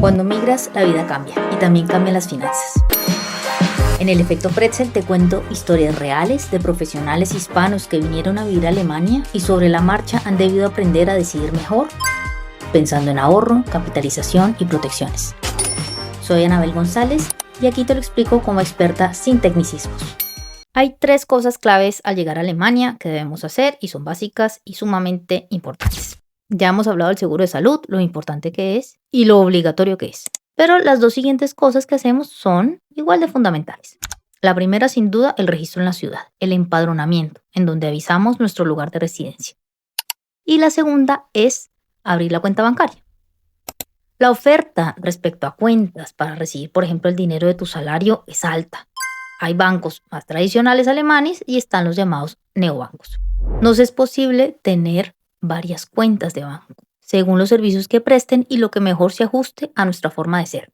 Cuando migras, la vida cambia y también cambian las finanzas. En el efecto Pretzel te cuento historias reales de profesionales hispanos que vinieron a vivir a Alemania y sobre la marcha han debido aprender a decidir mejor, pensando en ahorro, capitalización y protecciones. Soy Anabel González y aquí te lo explico como experta sin tecnicismos. Hay 3 cosas claves al llegar a Alemania que debemos hacer y son básicas y sumamente importantes. Ya hemos hablado del seguro de salud, lo importante que es y lo obligatorio que es. Pero las 2 siguientes cosas que hacemos son igual de fundamentales. La primera, sin duda, el registro en la ciudad, el empadronamiento, en donde avisamos nuestro lugar de residencia. Y la segunda es abrir la cuenta bancaria. La oferta respecto a cuentas para recibir, por ejemplo, el dinero de tu salario es alta. Hay bancos más tradicionales alemanes y están los llamados neobancos. Nos es posible tener varias cuentas de banco, según los servicios que presten y lo que mejor se ajuste a nuestra forma de ser.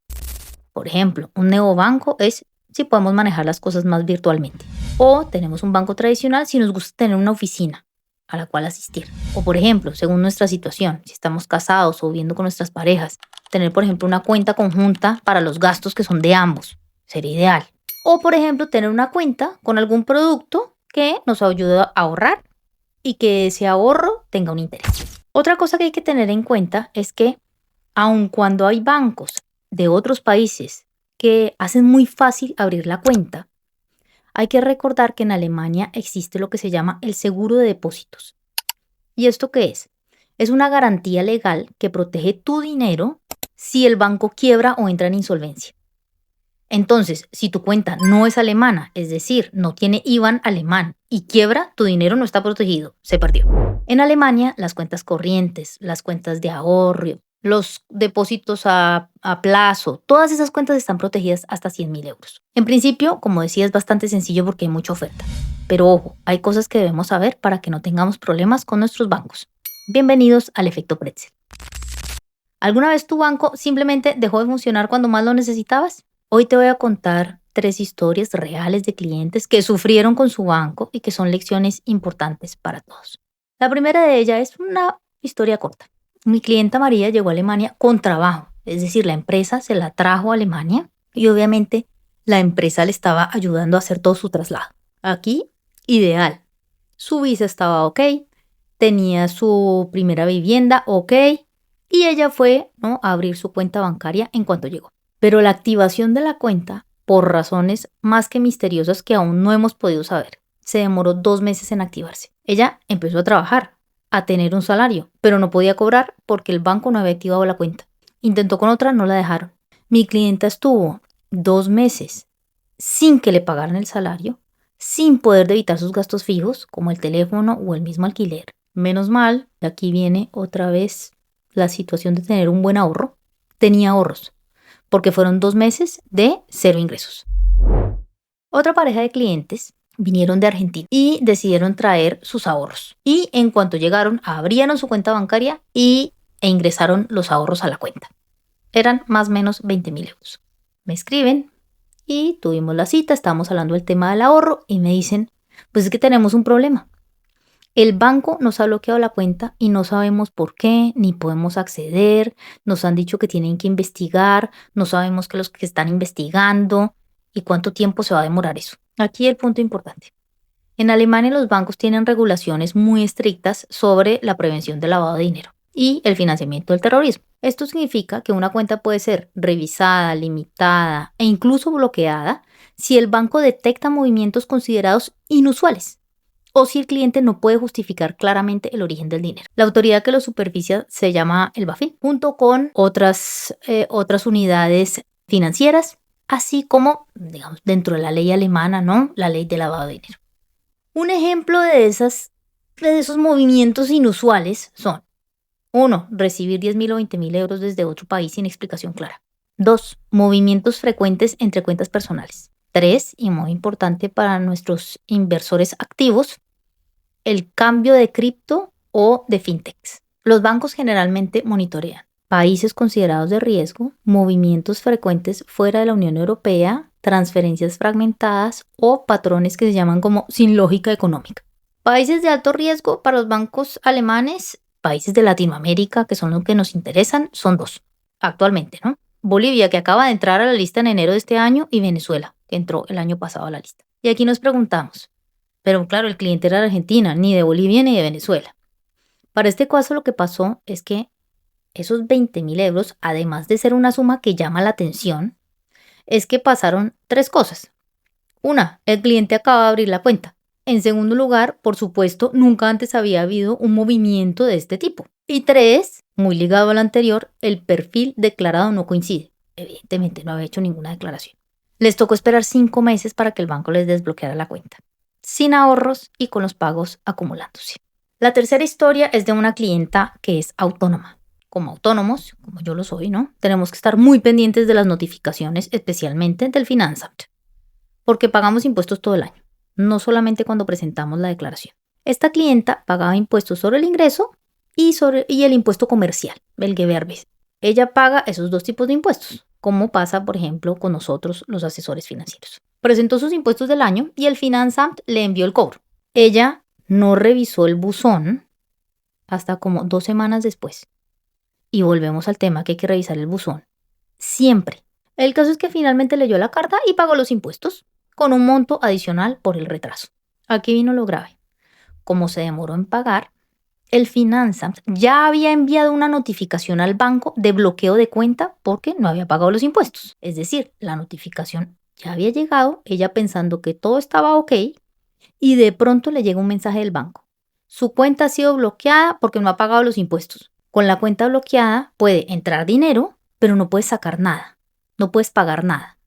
Por ejemplo, un neobanco es si podemos manejar las cosas más virtualmente. O tenemos un banco tradicional si nos gusta tener una oficina a la cual asistir. O por ejemplo, según nuestra situación, si estamos casados o viviendo con nuestras parejas, tener por ejemplo una cuenta conjunta para los gastos que son de ambos, sería ideal. O por ejemplo, tener una cuenta con algún producto que nos ayude a ahorrar y que ese ahorro tenga un interés. Otra cosa que hay que tener en cuenta es que aun cuando hay bancos de otros países que hacen muy fácil abrir la cuenta, hay que recordar que en Alemania existe lo que se llama el seguro de depósitos. ¿Y esto qué es? Es una garantía legal que protege tu dinero si el banco quiebra o entra en insolvencia. Entonces, si tu cuenta no es alemana, es decir, no tiene IBAN alemán y quiebra, tu dinero no está protegido, se perdió. En Alemania, las cuentas corrientes, las cuentas de ahorro, los depósitos a plazo, todas esas cuentas están protegidas hasta 100.000 euros. En principio, como decía, es bastante sencillo porque hay mucha oferta. Pero ojo, hay cosas que debemos saber para que no tengamos problemas con nuestros bancos. Bienvenidos al efecto Pretzel. ¿Alguna vez tu banco simplemente dejó de funcionar cuando más lo necesitabas? Hoy te voy a contar 3 historias reales de clientes que sufrieron con su banco y que son lecciones importantes para todos. La primera de ellas es una historia corta. Mi clienta María llegó a Alemania con trabajo, es decir, la empresa se la trajo a Alemania y obviamente la empresa le estaba ayudando a hacer todo su traslado. Aquí, ideal. Su visa estaba ok, tenía su primera vivienda ok y ella fue, a abrir su cuenta bancaria en cuanto llegó. Pero la activación de la cuenta, por razones más que misteriosas que aún no hemos podido saber, se demoró 2 meses en activarse. Ella empezó a trabajar, a tener un salario, pero no podía cobrar porque el banco no había activado la cuenta. Intentó con otra, no la dejaron. Mi clienta estuvo 2 meses sin que le pagaran el salario, sin poder debitar sus gastos fijos, como el teléfono o el mismo alquiler. Menos mal, aquí viene otra vez la situación de tener un buen ahorro. Tenía ahorros, porque fueron 2 meses de 0 ingresos. Otra pareja de clientes vinieron de Argentina y decidieron traer sus ahorros. Y en cuanto llegaron, abrieron su cuenta bancaria e ingresaron los ahorros a la cuenta. Eran más o menos 20.000 euros. Me escriben y tuvimos la cita, estábamos hablando del tema del ahorro y me dicen, pues es que tenemos un problema. El banco nos ha bloqueado la cuenta y no sabemos por qué, ni podemos acceder. Nos han dicho que tienen que investigar, no sabemos qué los que están investigando y cuánto tiempo se va a demorar eso. Aquí el punto importante. En Alemania los bancos tienen regulaciones muy estrictas sobre la prevención del lavado de dinero y el financiamiento del terrorismo. Esto significa que una cuenta puede ser revisada, limitada e incluso bloqueada si el banco detecta movimientos considerados inusuales o si el cliente no puede justificar claramente el origen del dinero. La autoridad que lo supervisa se llama el BaFin, junto con otras unidades financieras, así como, digamos, dentro de la ley alemana, ¿no? La ley de lavado de dinero. Un ejemplo de esos movimientos inusuales son: 1. Recibir 10.000 o 20.000 euros desde otro país sin explicación clara. 2. Movimientos frecuentes entre cuentas personales. 3. Y muy importante para nuestros inversores activos, el cambio de cripto o de fintechs. Los bancos generalmente monitorean países considerados de riesgo, movimientos frecuentes fuera de la Unión Europea, transferencias fragmentadas o patrones que se llaman como sin lógica económica. Países de alto riesgo para los bancos alemanes, países de Latinoamérica, que son los que nos interesan, son 2 actualmente, ¿no? Bolivia, que acaba de entrar a la lista en enero de este año, y Venezuela, que entró el año pasado a la lista. Y aquí nos preguntamos, pero claro, el cliente era de Argentina, ni de Bolivia ni de Venezuela. Para este caso lo que pasó es que esos 20.000 euros, además de ser una suma que llama la atención, es que pasaron tres cosas. Una, el cliente acaba de abrir la cuenta. En segundo lugar, por supuesto, nunca antes había habido un movimiento de este tipo. Y tres, muy ligado al anterior, el perfil declarado no coincide. Evidentemente no había hecho ninguna declaración. Les tocó esperar 5 meses para que el banco les desbloqueara la cuenta, sin ahorros y con los pagos acumulándose. La tercera historia es de una clienta que es autónoma. Como autónomos, como yo lo soy, ¿no? Tenemos que estar muy pendientes de las notificaciones, especialmente del Finanzamt, porque pagamos impuestos todo el año, no solamente cuando presentamos la declaración. Esta clienta pagaba impuestos sobre el ingreso y el impuesto comercial, el Gewerbes. Ella paga esos dos tipos de impuestos, como pasa, por ejemplo, con nosotros, los asesores financieros. Presentó sus impuestos del año y el Finanzamt le envió el cobro. Ella no revisó el buzón hasta como 2 semanas después. Y volvemos al tema que hay que revisar el buzón. Siempre. El caso es que finalmente leyó la carta y pagó los impuestos, con un monto adicional por el retraso. Aquí vino lo grave. Como se demoró en pagar, el Finanzamt ya había enviado una notificación al banco de bloqueo de cuenta porque no había pagado los impuestos. Es decir, la notificación ya había llegado, ella pensando que todo estaba ok, y de pronto le llega un mensaje del banco. Su cuenta ha sido bloqueada porque no ha pagado los impuestos. Con la cuenta bloqueada puede entrar dinero, pero no puedes sacar nada. No puedes pagar nada.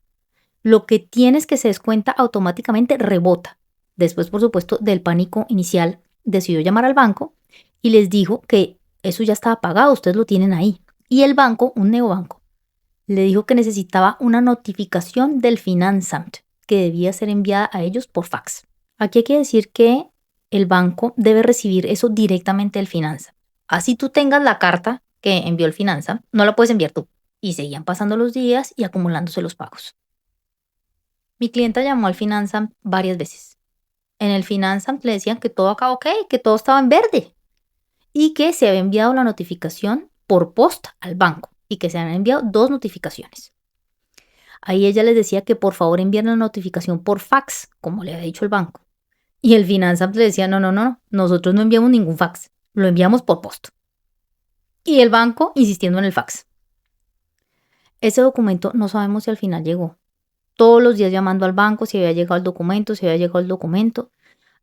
Lo que tienes que se descuenta automáticamente rebota. Después, por supuesto, del pánico inicial, decidió llamar al banco y les dijo que eso ya estaba pagado, ustedes lo tienen ahí. Y el banco, un neobanco, le dijo que necesitaba una notificación del Finanzamt que debía ser enviada a ellos por fax. Aquí hay que decir que el banco debe recibir eso directamente del Finanzamt. Así tú tengas la carta que envió el Finanzamt, no la puedes enviar tú. Y seguían pasando los días y acumulándose los pagos. Mi clienta llamó al Finanzamt varias veces. En el Finanzamt le decían que todo acá ok, que todo estaba en verde y que se había enviado la notificación por posta al banco y que se habían enviado 2 notificaciones. Ahí ella les decía que por favor envíen la notificación por fax, como le había dicho el banco. Y el Finanzamt le decía, no, nosotros no enviamos ningún fax, lo enviamos por posta. Y el banco insistiendo en el fax. Ese documento no sabemos si al final llegó. Todos los días llamando al banco si había llegado el documento,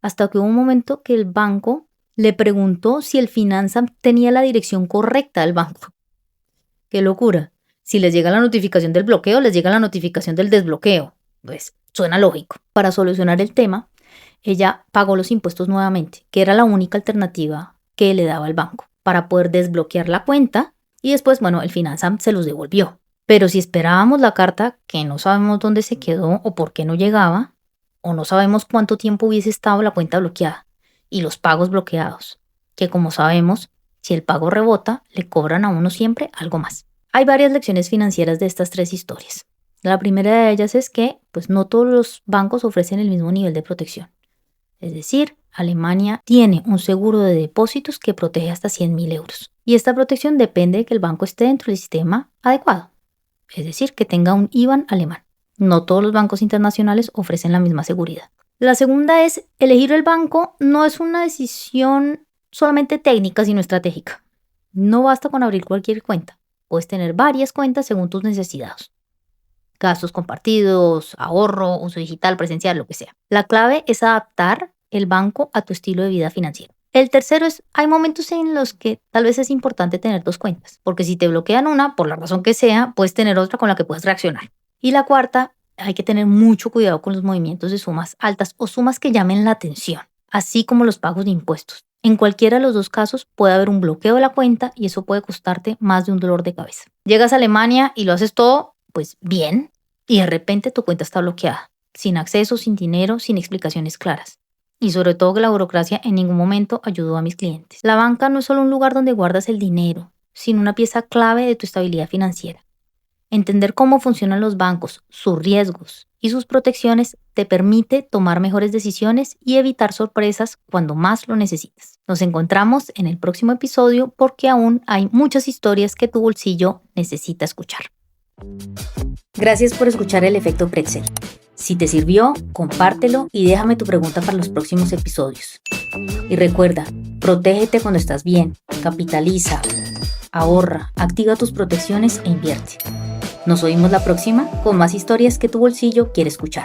hasta que hubo un momento que el banco le preguntó si el Finanzamt tenía la dirección correcta del banco. ¡Qué locura! Si les llega la notificación del bloqueo, les llega la notificación del desbloqueo. Pues suena lógico. Para solucionar el tema, ella pagó los impuestos nuevamente, que era la única alternativa que le daba el banco para poder desbloquear la cuenta y después, el Finanzamt se los devolvió. Pero si esperábamos la carta, que no sabemos dónde se quedó o por qué no llegaba, o no sabemos cuánto tiempo hubiese estado la cuenta bloqueada y los pagos bloqueados, que como sabemos, si el pago rebota, le cobran a uno siempre algo más. Hay varias lecciones financieras de estas 3 historias. La primera de ellas es que, no todos los bancos ofrecen el mismo nivel de protección. Es decir, Alemania tiene un seguro de depósitos que protege hasta 100.000 euros. Y esta protección depende de que el banco esté dentro del sistema adecuado. Es decir, que tenga un IBAN alemán. No todos los bancos internacionales ofrecen la misma seguridad. La segunda es, elegir el banco no es una decisión solamente técnica, sino estratégica. No basta con abrir cualquier cuenta. Puedes tener varias cuentas según tus necesidades. Gastos compartidos, ahorro, uso digital, presencial, lo que sea. La clave es adaptar el banco a tu estilo de vida financiero. El tercero es, hay momentos en los que tal vez es importante tener 2 cuentas, porque si te bloquean una, por la razón que sea, puedes tener otra con la que puedes reaccionar. Y la cuarta, hay que tener mucho cuidado con los movimientos de sumas altas o sumas que llamen la atención, así como los pagos de impuestos. En cualquiera de los 2 casos puede haber un bloqueo de la cuenta y eso puede costarte más de un dolor de cabeza. Llegas a Alemania y lo haces todo, bien, y de repente tu cuenta está bloqueada, sin acceso, sin dinero, sin explicaciones claras. Y sobre todo que la burocracia en ningún momento ayudó a mis clientes. La banca no es solo un lugar donde guardas el dinero, sino una pieza clave de tu estabilidad financiera. Entender cómo funcionan los bancos, sus riesgos y sus protecciones te permite tomar mejores decisiones y evitar sorpresas cuando más lo necesitas. Nos encontramos en el próximo episodio porque aún hay muchas historias que tu bolsillo necesita escuchar. Gracias por escuchar el efecto Pretzel. Si te sirvió, compártelo y déjame tu pregunta para los próximos episodios. Y recuerda, protégete cuando estás bien, capitaliza, ahorra, activa tus protecciones e invierte. Nos oímos la próxima con más historias que tu bolsillo quiere escuchar.